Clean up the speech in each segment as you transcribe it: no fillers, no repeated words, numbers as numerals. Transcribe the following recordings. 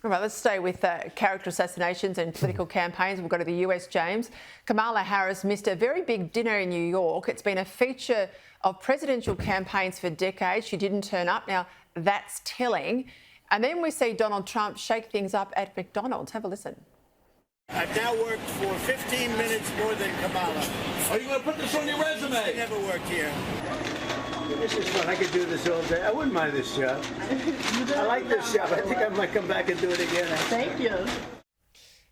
All right, let's stay with character assassinations and political campaigns. We'll go to the US, James. Kamala Harris missed a very big dinner in New York. It's been a feature of presidential campaigns for decades. She didn't turn up. Now, that's telling. And then we see Donald Trump shake things up at McDonald's. Have a listen. I've now worked for 15 minutes more than Kamala. Are you going to put this on your resume? I never worked here. This is fun. I could do this all day. I wouldn't mind this job. I like this job. I think I might come back and do it again. Thank you. I'll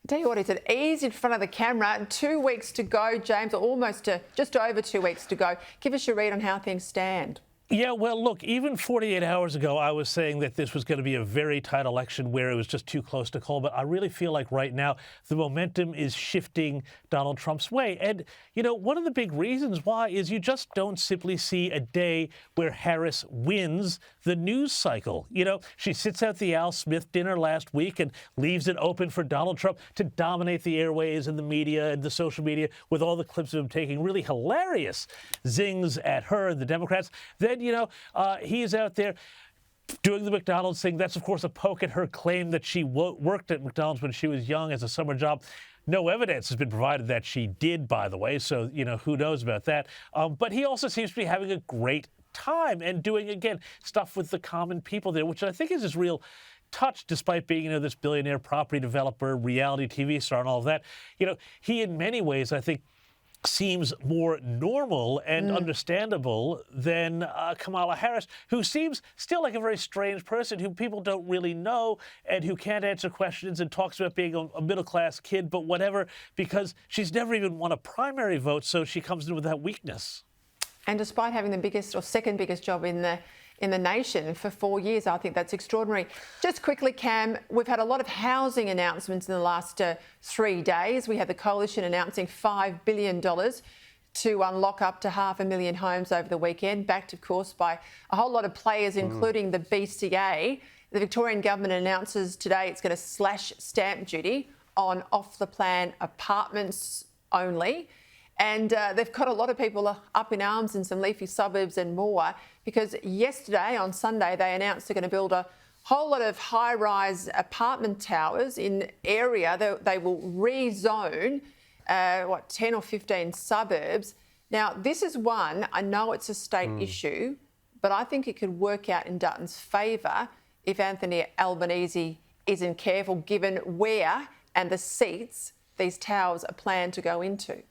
tell you what, it's at ease in front of the camera and 2 weeks to go, James, or almost just over 2 weeks to go. Give us your read on how things stand. Yeah, well, look, even 48 hours ago, I was saying that this was going to be a very tight election where it was just too close to call. But I really feel like right now the momentum is shifting Donald Trump's way. And, you know, one of the big reasons why is you just don't simply see a day where Harris wins the news cycle. You know, she sits out the Al Smith dinner last week and leaves it open for Donald Trump to dominate the airways and the media and the social media with all the clips of him taking really hilarious zings at her and the Democrats. Then, you know, he's out there doing the McDonald's thing. That's, of course, a poke at her claim that she worked at McDonald's when she was young as a summer job. No evidence has been provided that she did, by the way, so, you know, who knows about that. But he also seems to be having a great time and doing, again, stuff with the common people there, which I think is his real touch, despite being, you know, this billionaire property developer, reality TV star and all of that. You know, he, in many ways, I think, seems more normal and understandable than Kamala Harris, who seems still like a very strange person who people don't really know and who can't answer questions and talks about being a middle-class kid, but whatever, because she's never even won a primary vote, so she comes in with that weakness. And despite having the biggest or second biggest job in the nation for 4 years, I think that's extraordinary. Just quickly, Cam, we've had a lot of housing announcements in the last 3 days. We had the Coalition announcing $5 billion to unlock up to 500,000 homes over the weekend, backed, of course, by a whole lot of players, including the BCA. The Victorian government announces today it's going to slash stamp duty on off-the-plan apartments only. And they've got a lot of people up in arms in some leafy suburbs and more, because yesterday, on Sunday, they announced they're going to build a whole lot of high-rise apartment towers in area. They will rezone, 10 or 15 suburbs. Now, this is one, I know it's a state issue, but I think it could work out in Dutton's favour if Anthony Albanese isn't careful, given where and the seats these towers are planned to go into.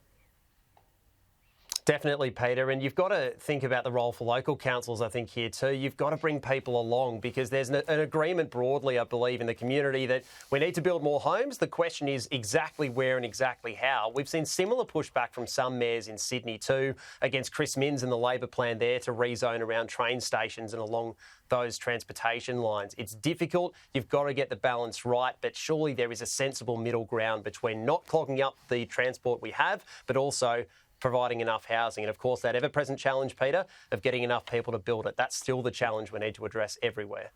Definitely, Peter, and you've got to think about the role for local councils, I think, here too. You've got to bring people along because there's an agreement broadly, I believe, in the community that we need to build more homes. The question is exactly where and exactly how. We've seen similar pushback from some mayors in Sydney too against Chris Minns and the Labor plan there to rezone around train stations and along those transportation lines. It's difficult. You've got to get the balance right, but surely there is a sensible middle ground between not clogging up the transport we have, but also providing enough housing. And of course, that ever-present challenge, Peter, of getting enough people to build it, that's still the challenge we need to address everywhere.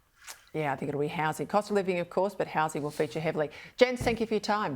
Yeah, I think it'll be housing. Cost of living, of course, but housing will feature heavily. Jens, thank you for your time.